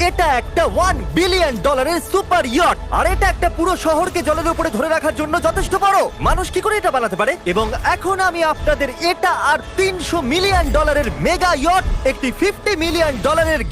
এটা একটা $1 billion super yacht, আর এটা একটা পুরো শহরকে জলের উপরে ধরে রাখার জন্য যথেষ্ট বড়। মানুষ কি করে এটা বানাতে পারে? এবং এখন আমি আপনাদের এটা আর $300 মিলিয়ন মেগা ইয়ট, একটি $50 মিলিয়ন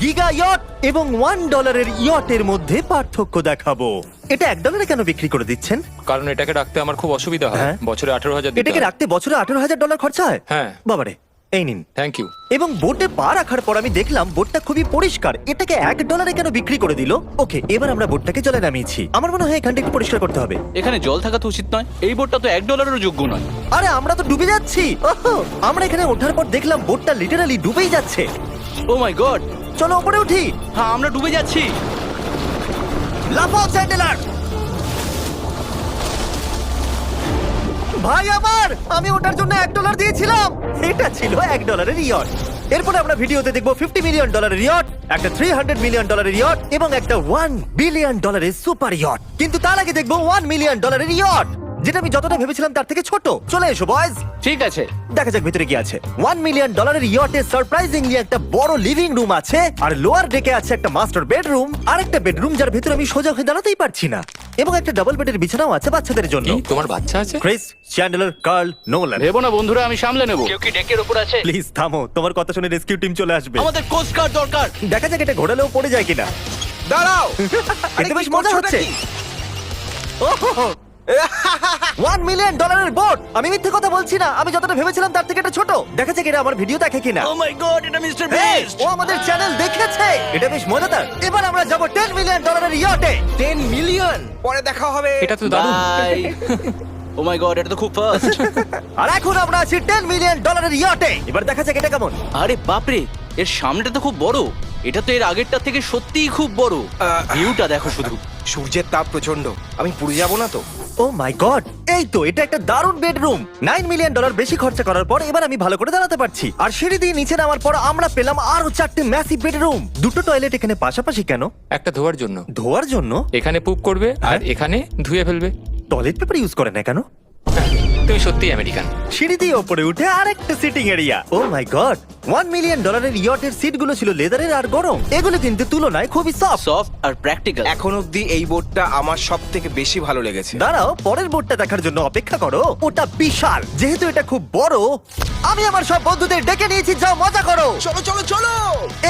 গিগা ইয়ট এবং $1 ইয়টের মধ্যে পার্থক্য দেখাবো। এটা $1 কেন বিক্রি করে দিচ্ছেন? কারণ এটাকে রাখতে আমার খুব অসুবিধা হয়। হ্যাঁ। বছরে 18,000 দিতে এটাকে হয়। রাখতে বছরে $18,000 খরচা হয়? হ্যাঁ। বাবারে, এই নিন। Thank you. এবং বোটে পা রাখার পর আমি দেখলাম বোটটা খুবই পরিষ্কার। এটাকে $1 কেন বিক্রি করে দিল? ওকে, এবার আমরা বোটটাকে জলে নামিয়েছি। আমার মনে হয় এখানটা একটু পরিষ্কার করতে হবে। এখানে জল থাকা তো উচিত নয়। এই বোটটা তো $1-এরও যোগ্য নয়। আরে আমরা তো ডুবে যাচ্ছি। ওহো, আমরা এখানে ওঠার পর দেখলাম বোটটা লিটারালি ডুবেই যাচ্ছে। ও মাই গড, চলো উপরে উঠি। হ্যাঁ আমরা ডুবে যাচ্ছি। লাফাও চ্যান্ডেলার। ভাই আমার, আমি ওটার জন্য $1 দিয়েছিলাম। এটা ছিল $1 ইয়ট। এরপরে আমরা ভিডিওতে দেখবো $50 মিলিয়ন ইয়ট, একটা $300 মিলিয়ন ইয়ট এবং একটা $1 বিলিয়ন সুপার ইয়ট। কিন্তু তার আগে দেখবো $1 মিলিয়ন ইয়ট, যেটা আমি যতটা ভেবেছিলাম তার থেকে ছোট। চলে এসো বয়েজ, ঠিক আছে, দেখা যাক ভিতরে কি আছে। $1 মিলিয়ন ইয়টে সারপ্রাইজিংলি একটা বড় লিভিং রুম আছে, আর লোয়ার ডেকে আছে একটা মাস্টার বেডরুম, আর একটা বেডরুম যার ভিতরে আমি সোজা হয়ে দাঁড়াতেই পারছি না, এবং একটা ডাবল বেডের বিছানাও আছে বাচ্চাদের জন্য। কি তোমার বাচ্চা আছে? ক্রিস, চ্যান্ডলার, কার্ল, নোলান, ভেবো না বন্ধুরা, আমি সামলে নেব। কেউ কি ডেকের উপর আছে? প্লিজ থামো, তোমার কথা শুনে রেস্কিউ টিম চলে আসবে। আমাদের কোস্ট গার্ড দরকার। দেখা যাক এটা ঘোরালেও পড়ে যায় কিনা। দাঁড়াও। এটা বেশ মজা হচ্ছে। ওহো, $1 মিলিয়ন বোট। আমি মিথ্যে কথা বলছি না, আমি যতটা ভেবেছিলাম তার থেকে এটা ছোট। দেখা যাক এটা আমার ভিডিও দেখে কিনা। ও মাই গড, এটা মিস্টার Hey, বিস্ট। ও আমাদের চ্যানেল দেখেছে। এটা বেশ মজাদার। এবার আমরা যাব $10 মিলিয়ন ইয়টে। 10 মিলিয়ন পরে দেখা হবে। এটা তো দারুণ। বাই। ও মাই গড, এটা তো খুব ফাস্ট। আর এখন আমরা আছি $10 মিলিয়ন ইয়টে। এবার দেখা যাক এটা কেমন। আরে বাপরে, এর সামনেটা তো খুব বড়। এটা তো এর আগেরটা থেকে সত্যিই খুব বড়। ভিউটা দেখো শুধু। সূর্যের তাপ প্রচন্ড, আমি পুড়ে যাব না তো? ও মাই গড, এই তো এটা একটা দারুণ বেডরুম। $9 মিলিয়ন বেশি খরচা করার পর এবার আমি ভালো করে দাঁড়াতে পারছি। আর সিঁড়ি দিয়ে নিচে নামার পর আমরা পেলাম আরো 4টে ম্যাসিভ বেডরুম। দুটো টয়লেট এখানে পাশাপাশি কেন? একটা ধোয়ার জন্য। ধোয়ার জন্য? এখানে পুপ করবে আর হ্যাঁ। এখানে ধুয়ে ফেলবে। টয়লেট পেপার ইউজ করে না কেন? তুমি সত্যি আমেরিকান। সিঁড়ি দিয়ে ওপরে উঠে আরেকটা sitting area. O my god, $1 million ইয়টের সিটগুলো ছিল লেদারের আর গরম। এগুলো কিন্তু তুলনায় খুবই সফট। সফট আর প্র্যাকটিক্যাল। এখন অবধি এই বোটটা আমার সব থেকে বেশি ভালো লেগেছে। দাঁড়াও, পরের বোর্ডটা দেখার জন্য অপেক্ষা করো। ওটা বিশাল। যেহেতু এটা খুব বড়, আমি আমার সব বন্ধুদের ডেকে নিয়েছি, যাও মজা করো। চলো চলো চলো।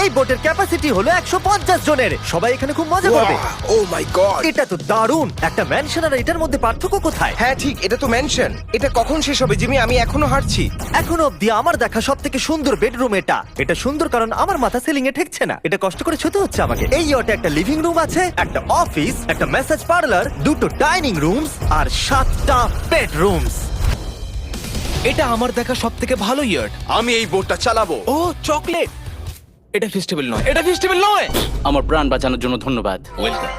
এই বোটের ক্যাপাসিটি হলো 150 জনের। সবাই এখানে খুব মজা করবে। ও মাই গড। এটা তো দারুণ। একটা ম্যানশন আর এটার মধ্যে পার্থক্য কোথায়? হ্যাঁ ঠিক, এটা তো মেনশন। এটা কখন শেষ হবে জিমি? আমি এখনো হাঁটছি। এখনো অব্দি আমার দেখা সব থেকে সুন্দর বেডরুম এটা। এটা সুন্দর কারণ আমার মাথা সিলিং এ ঠেকছে না। এটা কষ্ট করে ছুতে হচ্ছে আমাকে। এই ইয়টে একটা লিভিং রুম আছে, একটা অফিস, একটা ম্যাসাজ পার্লার, দুটো ডাইনিং রুমস আর 7টা বেডরুমস। এটা আমার দেখা সব থেকে ভালো ইয়ার্ড। আমি এই বোটটা চালাবো। ও চকলেট। এটা ফেস্টিভ্যাল নয়, এটা ফেস্টিভ্যাল নয়। আমার প্রাণ বাঁচানোর জন্য ধন্যবাদ। ওয়েলকাম।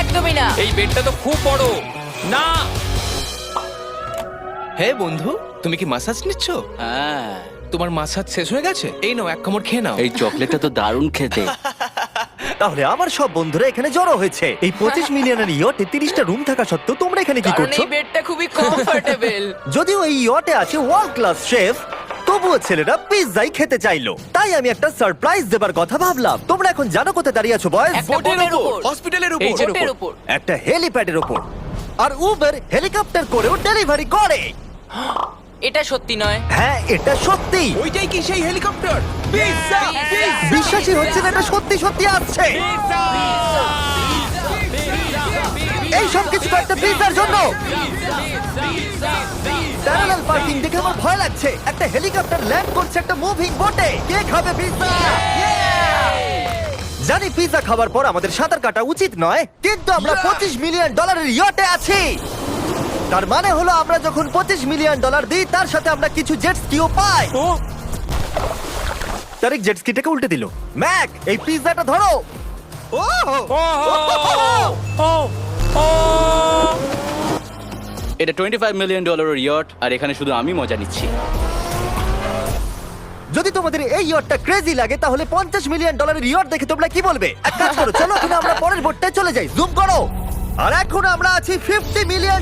একদমই না। এই বেডটা তো খুব বড়। না, হে বন্ধু, তুমি কি মাসাজ নিচ্ছ? হ্যাঁ, তোমার মাসাজ শেষ হয়ে গেছে? এই নাও, এক কামড় খেয়ে নাও। এই চকলেটটা তো দারুণ খেতে। তাহলে আমার সব বন্ধুরা এখানে জড়ো হয়েছে। এই 25 মিলিয়নের ইয়টে 30টা রুম থাকা সত্ত্বেও তোমরা এখানে কি কারণ করছো? এই বেডটা খুবই কমফোর্টেবল। যদিও এই ইয়টে আছে ওয়ার্ল্ড ক্লাস শেফ, তবুও ছেলেরা পিৎজাই খেতে চাইলো। তাই আমি একটা সারপ্রাইজ দেবার কথা ভাবলাম। তোমরা এখন জানো কোথায় দাঁড়িয়ে আছো বয়স? একটা বোটের উপর। হসপিটালের এই উপর। যে বোটের উপর। একটা হেলিপ্যাডের উপর। আর উবের হেলিকপ্টার করেও ডেলিভারি করে। এটা সত্যি নয়। হ্যাঁ, এটা সত্যি। ওইটাই কি সেই হেলিকপ্টার? পিৎজা! বিশ্বাসই হচ্ছে না এটা সত্যি সত্যি আসছে। এই সব কিছু একটা পিৎজার জন্য। প্যারালাল পার্কিং দেখে আমার ভয় লাগছে। একটা হেলিকপ্টার ল্যান্ড করছে একটা মুভিং বোটে। কে খাবে পিৎজা? জানি পিৎজা খাবার পর আমাদের সাঁতার কাটা উচিত নয়, কিন্তু আমরা $25 মিলিয়ন ইয়টে আছি। তার মানে হলো আমরা যখন $25 মিলিয়ন দিই, তার সাথে আমরা কিছু জেট স্কিও পাই। তারিক জেট স্কিটাকে উল্টে দিল। ম্যাক, এই পিৎজাটা ধরো। এটা $25 মিলিয়ন ইয়ট, আর এখানে শুধু আমি মজা নিচ্ছি। যদি তোমাদের এই ইয়টটা ক্রেজি লাগে, তাহলে $50 মিলিয়ন ইয়ট দেখে তোমরা কি বলবে? এক কাজ করো, চলো এখন আমরা পরের বোটটায় চলে যাই। জুম করো। আর এখন আমরা আছি $50 মিলিয়ন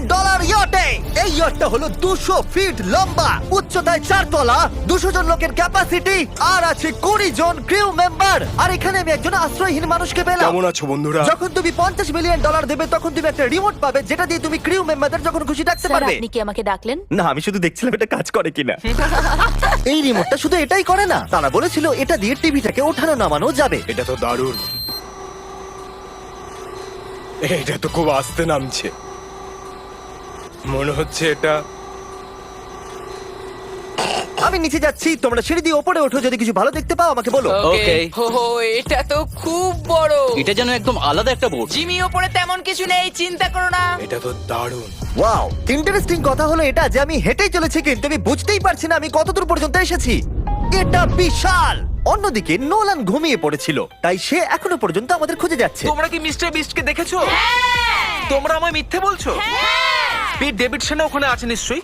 ইয়টে। এই ইয়টটা হলো 200 ফিট লম্বা, উচ্চতায় 4 তলা, 200 জন লোকের ক্যাপাসিটি, আর আছে 20 জন ক্রিউ মেম্বার। আর এখানে আমি একজন আশ্রয়হীন মানুষকে পেলাম। কেমন আছো বন্ধুরা? যখন তুমি $50 মিলিয়ন দেবে তখন তুমি একটা রিমোট পাবে, যেটা দিয়ে তুমি ক্রিউ মেম্বারদের যখন খুশি ডাকতে স্যার পারবে। আপনি কি আমাকে ডাকলেন? না, আমি শুধু দেখছিলাম এটা কাজ করে কিনা। এই রিমোটটা শুধু এটাই করে না, তারা বলেছিল এটা দিয়ে টিভিটাকে ওঠানো নামানো যাবে। এটা তো দারুণ। এটা তো খুব আস্তে নামছে, মনে হচ্ছে এটা। আমি নিচে যাচ্ছি, তোমরা সিঁড়ি দিয়ে ওপরে ওঠো, যদি কিছু ভালো দেখতে পাও আমাকে বলো। Okay. ওকে ও এটা তো খুব বড়। এটা যেন একদম আলাদা একটা বোর্ড। জিমি ওপরে তেমন কিছু নেই, চিন্তা করো না। এটা তো দারুণ। ওয়াও, ইন্টারেস্টিং কথা হলো এটা যে আমি হেঁটেই চলেছি, কিন্তু আমি বুঝতেই পারছি না আমি কতদূর পর্যন্ত এসেছি। এটা বিশাল। অন্যদিকে নোলান ঘুমিয়ে পড়েছিল, তাই সে এখনো পর্যন্ত আমাদের খুঁজে যাচ্ছে। তোমরা কি মিস্টার বিস্টকে দেখেছো? তোমরা আমায় মিথ্যে বলছো? পিট ডেভিডসন ওখানে আছে নিশ্চয়ই।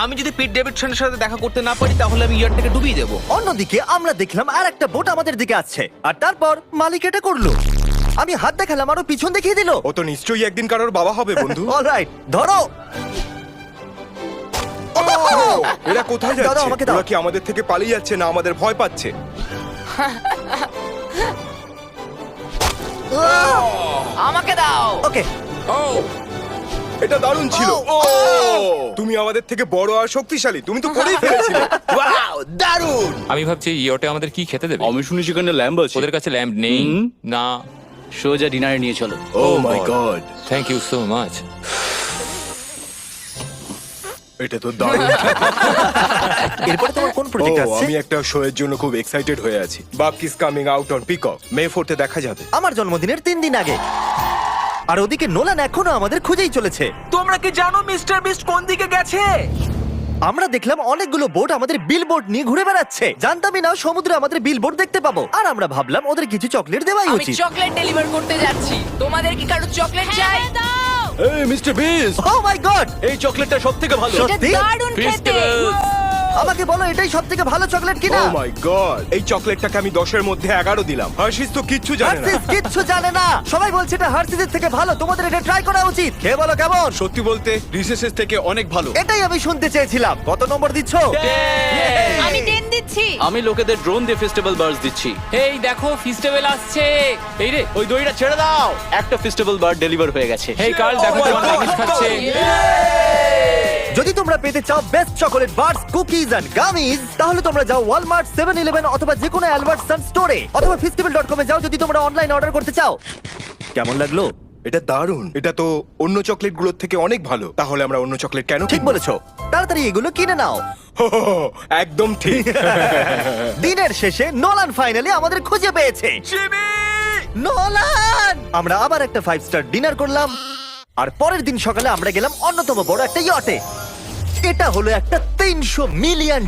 আমি যদি পিট ডেভিডসনের সাথে দেখা করতে না পারি তাহলে আমি ইয়ারটাকে ডুবিয়ে দেবো। অন্যদিকে আমরা দেখলাম আর একটা বোট আমাদের দিকে আসছে, আর তারপর মালিক এটা করলো। আমি হাত দেখালাম, আরো পিছন দেখিয়ে দিল। ও তো নিশ্চয়ই একদিন কারোর বাবা হবে বন্ধু। অলরাইট, ধরো। এরা কোথায় দাও, যাচ্ছে? আমাকে দাও। ওরা কি আমাদের থেকে পালিয়ে যাচ্ছে না আমাদের ভয় পাচ্ছে? আমাকে দাও। ওকে, এটা দারুণ ছিল। ও, ও তুমি আমাদের থেকে বড় আর শক্তিশালী, তুমি তো করেই ফেলেছিলে। ওয়াও, দারুণ। আমি ভাবছি ইয়টে আমাদের কি খেতে দেবে। আমি শুনি সেখানে ল্যাম্ব আছে। ওদের কাছে ল্যাম্প নেই। হুম। না। সোজা ডিনারে নিয়ে চলো। Oh my god, thank you so much. এটা তো দারুণ। এরপরে তোমার কোন প্রজেক্ট আসছে? আমি একটা শো এর জন্য খুব এক্সাইটেড হয়ে আছি। Bupkis coming out on Peacock, May 4th দেখা যাবে। আমার জন্মদিনের 3 দিন আগে। আর ওদিকে নোলান এখনো আমাদের খুঁজেই চলেছে। তোমরা কি জানো মিস্টার বিস্ট কোন দিকে গেছে? আমরা দেখলাম অনেকগুলো বোট আমাদের বিলবোর্ড নিয়ে ঘুরে বেড়াচ্ছে। জানতামই না সমুদ্রে আমাদের বিলবোর্ড দেখতে পাবো। আর আমরা ভাবলাম ওদের কিছু চকলেট দেওয়াই আমি উচিত। চকলেট ডেলিভার করতে যাচ্ছি। তোমাদের কি কারো চকলেট চাই? এই mister beast, O my god, এই চকলেটটা সবথেকে ভালো। সত্যি? দারুণ খেতে। ফেস্টিভ্যাল। আমাকে বলো এটাই সবথেকে ভালো চকলেট কিনা? ও মাই গড, এই চকলেটটাকে আমি 10 এর মধ্যে 11 দিলাম। হার্শিস তো কিচ্ছু জানে না। হার্সিস কিচ্ছু জানে না। সবাই বলছে এটা হার্সিসের থেকে ভালো, তোমাদের এটা ট্রাই করা উচিত। খেয়ে বলো কেমন। সত্যি বলতে রিসেসেস থেকে অনেক ভালো। এটাই আমি শুনতে চেয়েছিলাম। কত নম্বর দিচ্ছ? আমি 10 দিচ্ছি। আমি লোকেদের ড্রোন দিয়ে ফেস্টিভ্যাল বার্ডস দিচ্ছি। এই দেখো ফেস্টিভ্যাল আসছে। এই রে। ওই দড়িটা ছেড়ে দাও। একটা ফেস্টিভ্যাল বার্ড ডেলিভার হয়ে গেছে। হেই কার্ল, দেখো তোমার ম্যাগিস খাচ্ছে। যদি তোমরা পেতে চাও best chocolate bars, cookies and gummies, তাহলে তোমরা যাও ওয়ালমার্ট, 7-Eleven অথবা যে কোনো অ্যালবার্টসন স্টোরে, অথবা festival.com এ যাও যদি তোমরা অনলাইন অর্ডার করতে চাও। কেমন লাগলো? এটা দারুণ। এটা তো অন্য চকলেটগুলোর থেকে অনেক ভালো। তাহলে আমরা অন্য চকলেট কেন ঠিক বলেছো। তাড়াতাড়ি এগুলো কিনে নাও। একদম ঠিক। দিনের শেষে নোলান ফাইনালি আমাদের খুঁজে পেয়েছে। নোলান! আমরা আবার একটা 5 স্টার ডিনার করলাম, আর পরের দিন সকালে আমরা গেলাম অন্যতম বড় একটা ইয়টে। এটা হলো একটা $300 মিলিয়ন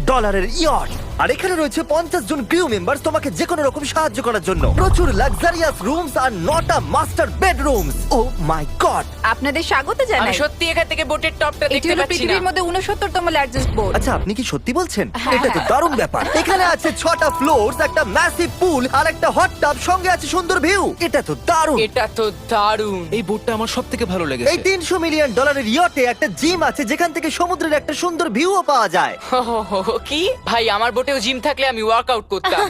ইয়ট, আর এখানে রয়েছে 50 জন ক্রিউ মেম্বার তোমাকে যে কোনো রকম সাহায্য করার জন্য। প্রচুর luxurious rooms R 9টা master bedrooms. O my god! আপনাদের স্বাগত আমি জানাই। সত্যি এখান থেকে বোটের টপটা এটি দেখতে হলো পাচ্ছি না। পৃথিবীর মধ্যে 69তম লার্জেস্ট বোট। আচ্ছা, আপনি কি সত্যি বলছেন? হ্যাঁ। এটা তো দারুণ ব্যাপার। এখানে আছে 6টা ফ্লোরস, একটা ম্যাসিভ পুল আর একটা হট টাব, সঙ্গে আছে সুন্দর ভিউ। এটা তো দারুণ। এটা তো দারুণ। এই বোটটা আমার সবথেকে ভালো এই লেগেছে। $300 মিলিয়ন ইয়টে একটা জিম আছে, যেখান থেকে সমুদ্রের একটা সুন্দর ভিউও পাওয়া যায়। কি ভাই, আমার বোটেও জিম থাকলে আমি ওয়ার্কআউট করতাম।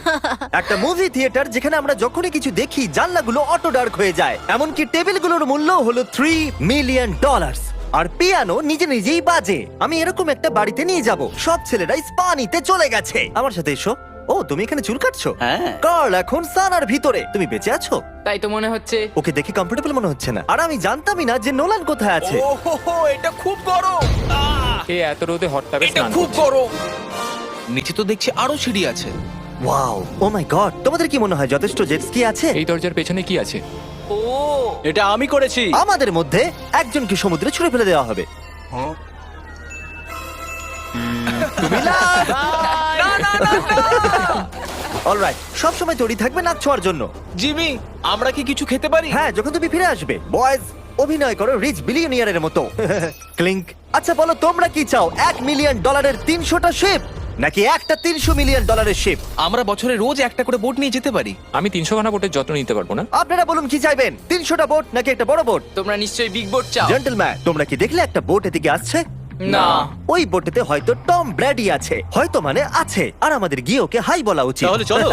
একটা মুভি থিয়েটার যেখানে আমরা যখনই কিছু দেখি জানলাগুলো অটো ডার্ক হয়ে যায়। এমনকি টেবিলগুলোর মূল্য হলো $3 মিলিয়ন। আর পিয়ানো নিজে নিজেই বাজে। আমি এরকম একটা বাড়িতে নিয়ে যাব। সব ছেলেরাই স্পা নিতে চলে গেছে। আমার সাথে এসো। ও, তুমি এখানে চুল কাটছো? হ্যাঁ। কার্ল এখন সানার ভিতরে। তুমি বেঁচে আছো? তাই তো মনে হচ্ছে। ওকে দেখে কমফোর্টেবল মনে হচ্ছে না। আর আমি জানতামই না যে নোলান কোথায় আছে। ওহো, এটা খুব গরম। এই এত রোদে হট টাবে এটা স্নান খুব করছে। গরম। নিচে তো দেখছি আরো সিঁড়ি আছে। Wow, O my god! তোমাদের কি মনে হয় যথেষ্ট জেট স্কি আছে? এই দরজার পেছনে কি আছে? ও এটা আমি করেছি। আমাদের মধ্যে একজনকে সমুদ্রে ছুঁড়ে ফেলে দেওয়া হবে। অলরাইট, সব সময় তৈরি থাকবে নাচ ছোঁয়ার জন্য। জিমি, আমরা কি কিছু খেতে পারি? হ্যাঁ, যখন তুমি ফিরে আসবে। বয়েজ, অভিনয় করো রিচ বিলিয়নিয়ারের মতো। ক্লিংক। আচ্ছা বলো, তোমরা কি চাও? $1 মিলিয়ন 300টা শিপ, নাকি একটা $300 মিলিয়ন শিপ? আমরা বছরে রোজ একটা করে বোট নিয়ে যেতে পারি। আমি 300 খানা বোটের যত্ন নিতে পারবো না। আপনারা বলুন কি চাইবেন, 300টা বোট নাকি একটা বড় বোট? তোমরা নিশ্চয়ই বিগ বোট চাও। জেন্টলম্যান, তোমরা কি দেখলে একটা বোট এদিকে আসছে? না। ওই বোটেতে হয়তো টম ব্র্যাডি আছে, হয়তো মানে আছে, আর আমাদের গিয়ে ওকে হাই বলা উচিত। তাহলে চলো।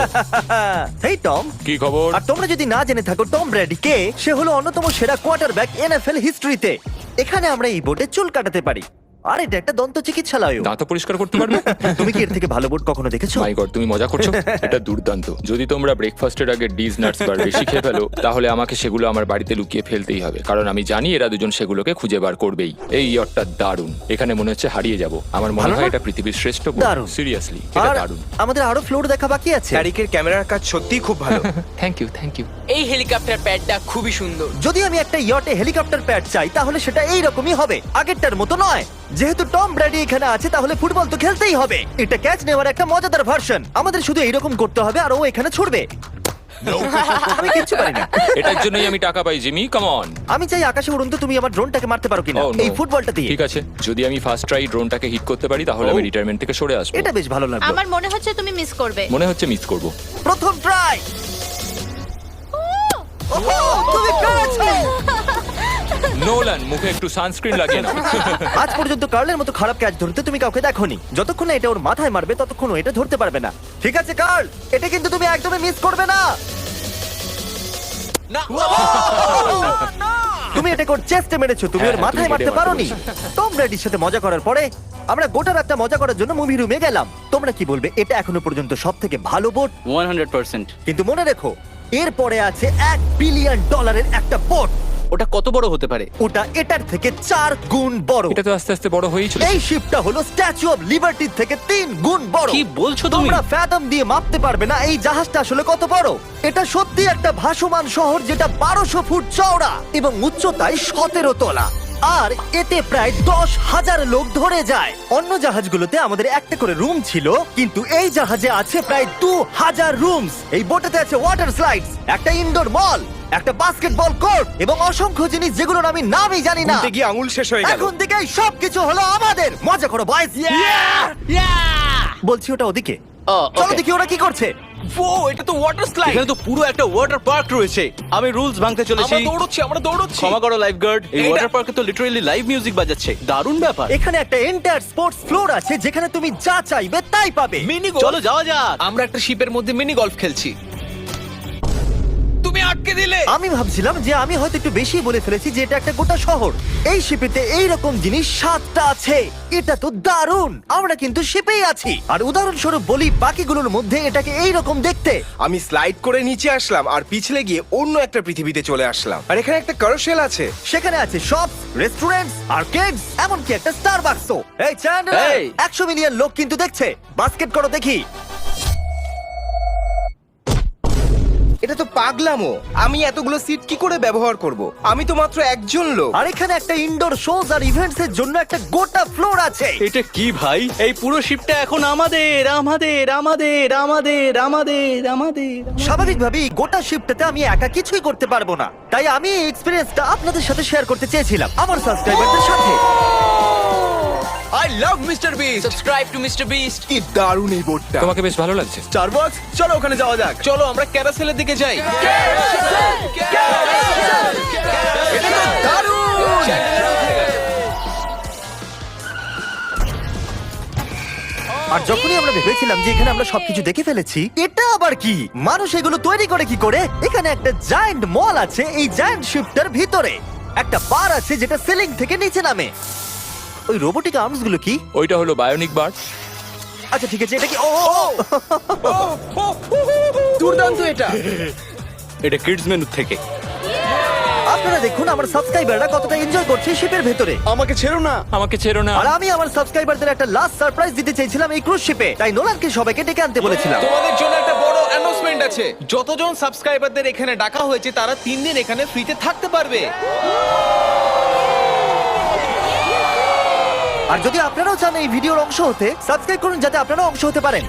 হেই টম। কি খবর? আর তোমরা যদি না জেনে থাকো টম ব্র্যাডি কে, সে হলো অন্যতম সেরা কোয়ার্টারব্যাক NFL হিস্ট্রিতে। এখানে আমরা এই বোটে চুল কাটাতে পারি, আর এটা একটা দন্ত চিকিৎসালয়। দাঁত পরিষ্কার করতে পারবে? তুমি কি এর থেকে ভালো বোট কখনো দেখেছো? মাই গড, তুমি মজা করছো? এটা দুর্দান্ত। যদি তোমরা ব্রেকফাস্টের আগে ডিজ নাটস বার বেশি খেয়ে ফেলো, তাহলে আমাকে সেগুলো আমার বাড়িতে লুকিয়ে ফেলতেই হবে, কারণ আমি জানি এরা দুজন সেগুলোকে খুঁজে বার করবেই। এই ইয়টটা দারুণ, এখানে মনে হচ্ছে হারিয়ে যাব। আমার মনে ভালো হয় না? এটা পৃথিবীর শ্রেষ্ঠ দারুণ। সিরিয়াসলি, এটা আর দারুণ। আমাদের আরো ফ্লোর দেখা বাকি আছে। ট্যারিকের ক্যামেরার কাজ সত্যিই খুব ভালো। Thank you. এই হেলিকপ্টার প্যাডটা খুবই সুন্দর। যদি আমি একটা ইয়টে হেলিকপ্টার প্যাড চাই, তাহলে সেটা এইরকমই হবে, আগেরটার মতো নয়। যেহেতু টম ব্র্যাডি এখানে আছে, তাহলে ফুটবল তো খেলতেই হবে। এটা ক্যাচ নেওয়ার একটা মজাদার ভার্সন। আমাদের শুধু এইরকম করতে হবে, আর ও এখানে ছুটবে। আমি কিচ্ছু পারি না। এটার জন্যই আমি টাকা পাই, জিমি, কাম অন। আমি চাই আকাশে উড়ন্ত তুমি আমার ড্রোনটাকে মারতে পারো কিনা Oh, no. এই ফুটবলটা দিয়ে। ঠিক আছে, যদি আমি ফার্স্ট ট্রাই ড্রোনটাকে হিট করতে পারি, তাহলে আমি রিটায়ারমেন্ট থেকে সরে আসবো। এটা বেশ ভালো লাগলো। আমার মনে হচ্ছে তুমি মিস করবে। মনে হচ্ছে মিস করব। প্রথম ট্রাই। তুমি পেরেছো। নোলান, মুখে একটু সানস্ক্রিন লাগিয়ে নাও। আজ পর্যন্ত কার্লের মতো খারাপ ক্যাচ ধরতে তুমি কাউকে দেখোনি। যতক্ষণ না এটা ওর মাথায় মারবে, ততক্ষণ ও এটা ধরতে পারবে না। ঠিক আছে কার্ল, এটা কিন্তু তুমি একদমই মিস করবে না। তুমি এটা ওর চেস্টে মেরেছো, তুমি ওর হ্যাঁ, মাথায় তুমি মারতে হেডে মারতে পারোনি। টম ব্র্যাডির সাথে মজা করার পরে আমরা গোটা রাতটা মজা করার জন্য মুভি রুমে গেলাম। তোমরা কি বলবে, এটা এখনো পর্যন্ত সব থেকে ভালো বোট? 100%। কিন্তু মনে রেখো, এরপরে আছে $1 বিলিয়ন একটা বোট। ওটা কত বড় হতে পারে? ওটা এটার থেকে 4 গুণ বড়। এটা তো আস্তে আস্তে বড় হয়েই চলেছে। এই শিপটা হলো স্ট্যাচু অফ লিবার্টির থেকে 3 গুণ বড়। কি বলছো তুমি? তোমরা ফ্যাথম দিয়ে মাপতে পারবে না এই জাহাজটা আসলে কত বড়। এটা সত্যি একটা ভাসমান শহর, যেটা 1200 ফুট চওড়া এবং উচ্চতায় 17 তলা। আর এতে প্রায় 10,000 লোক ধরে যায়। অন্য জাহাজগুলোতে আমাদের একটা করে রুম ছিল, কিন্তু এই জাহাজে আছে প্রায় 2000 রুমস। এই বোটেতে আছে ওয়াটার স্লাইডস, একটা ইনডোর মল, একটা বাস্কেটবল কোর্ট এবং অসংখ্য জিনিস যেগুলোর আমি নামই জানি না। ঘুরতে গিয়ে আঙুল শেষ হয়ে গেল। এখন থেকেই সবকিছু হলো আমাদের। মজা করো বয়েজ। বলছি ওটা ওদিকে। চলো দেখি ওরা কি করছে। ও, এটা তো ওয়াটার স্লাইড। এখানে তো পুরো একটা ওয়াটার পার্ক রয়েছে। আমি রুলস ভাঙতে চলেছি। আমরা দৌড়চ্ছি। ক্ষমা করো লাইফ গার্ড, এই এটা- ওয়াটার পার্কে তো লিটারালি লাইভ মিউজিক বাজাচ্ছে। দারুণ ব্যাপার। এখানে একটা এন্টায়ার স্পোর্টস ফ্লোর আছে, যেখানে তুমি যা চাইবে তাই পাবে। মিনি চলো যাওয়া যাক। আমরা একটা শিপের মধ্যে মিনি গলফ খেলছি। তুমি আটকে দিলে। আমি ভাবছিলাম যে আমি হয়তো একটু বেশি বলে ফেলেছি, যে এটা একটা গোটা শহর। এই শিপেতে এইরকম জিনিস 7টা আছে। এটা তো দারুণ। আমরা কিন্তু শিপেই আছি। আর উদাহরণস্বরূপ বলি, বাকিগুলোর মধ্যে এটাকে এইরকম দেখতে। আমি স্লাইড করে নিচে আসলাম আর পিছলে গিয়ে অন্য একটা পৃথিবীতে চলে আসলাম। আর এখানে একটা ক্যারোসেল আছে। সেখানে আছে শপ, রেস্টুরেন্টস, আর্কেডস, এমনকি একটা স্টারবাকসও। এই চ্যান্ডলার, এই। 100 মিলিয়ন লোক কিন্তু দেখছে। বাস্কেট করো দেখি। এটা তো পাগলামো। আমি এতগুলো সিট কি করে ব্যবহার করব? আমি তো মাত্র একজন লোক। আর এখানে একটা ইনডোর শোজ আর ইভেন্টস এর জন্য একটা গোটা ফ্লোর আছে। এটা কি ভাই? এই পুরো শিপটা এখন আমাদের আমাদের আমাদের আমাদের আমাদের আমাদের। স্বাভাবিকভাবেই গোটা শিফটটাতে আমি একা কিছুই করতে পারবো না, তাই আমি এই এক্সপেরিয়েন্সটা আপনাদের সাথে শেয়ার করতে চেয়েছিলাম, আমার সাবস্ক্রাইবারদের সাথে। I love mister beast. Subscribe to mister beast. কি দারুণ এই বোটটা। তোমাকে বেশ ভালো লাগছে। স্টারবাকস, চলো ওখানে যাওয়া যাক। চলো আমরা ক্যারাসেলের দিকে যাই। আর যখনই আমরা ভেবেছিলাম যে এখানে আমরা সবকিছু দেখে ফেলেছি, এটা আবার কি? মানুষ এগুলো তৈরি করে কি করে? এখানে একটা জায়ান্ট মল আছে এই জায়ান্ট শিফটার ভিতরে। একটা বার আছে যেটা সিলিং থেকে নিচে নামে। ওই রোবোটিক আর্মস গুলো কি? ওইটা হলো বায়োনিক বার। আচ্ছা ঠিক আছে, এটা কি? ও দুর্দান্ত এটা। এটা কিডস মেনু থেকে। আপনারা দেখুন আমার সাবস্ক্রাইবাররা কতটা এনজয় করছে শিপের ভেতরে। আমাকে ছেড়ো না। আমাকে ছেড়ো না। আর আমি আমার সাবস্ক্রাইবারদের একটা লাস্ট সারপ্রাইজ দিতে চাইছিলাম এই ক্রুজ শিপে, তাই নোলানকে সবাইকে ডেকে আনতে বলেছিলাম। তোমাদের জন্য একটা বড় অ্যানাউন্সমেন্ট আছে। যতজন সাবস্ক্রাইবারদের এখানে ডাকা হয়েছে, তারা 3 দিন এখানে ফ্রিতে থাকতে পারবে। আর যদি আপনারাও চান এই ভিডিওর অংশ হতে, সাবস্ক্রাইব করুন যাতে আপনারাও অংশ হতে পারেন।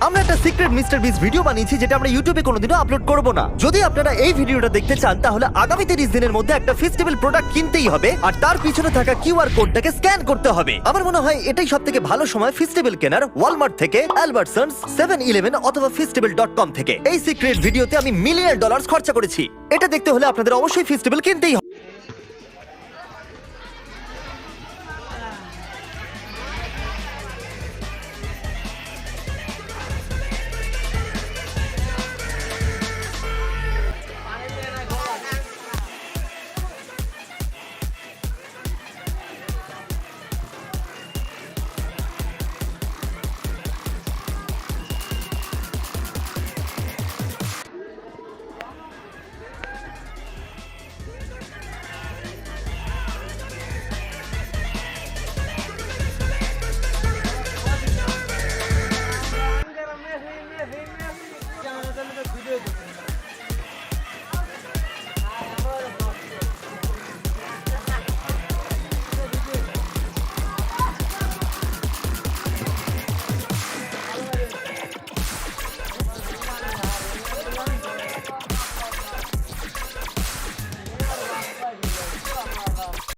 আমরা একটা সিক্রেট মিস্টার বিস ভিডিও বানিয়েছি যেটা আমরা ইউটিউবে কোনোদিনও আপলোড করব না। যদি আপনারা এই ভিডিওটা দেখতে চান তাহলে আগামী 30 দিনের মধ্যে একটা ফেস্টিভ্যাল প্রোডাক্ট কিনতেই হবে আর তার পিছনে থাকা কিউআর কোডটাকে স্ক্যান করতে হবে। আমার মনে হয় এটাই সবথেকে ভালো সময় ফেস্টিভ্যাল কেনার, ওয়ালমার্ট থেকে, অ্যালবার্টসন্স, 7-Eleven অথবা festival.com থেকে। এই সিক্রেট ভিডিওতে আমি $1 মিলিয়ন খরচা করেছি। এটা দেখতে হলে আপনাদের অবশ্যই ফেস্টিভ্যাল কিনতেই হবে।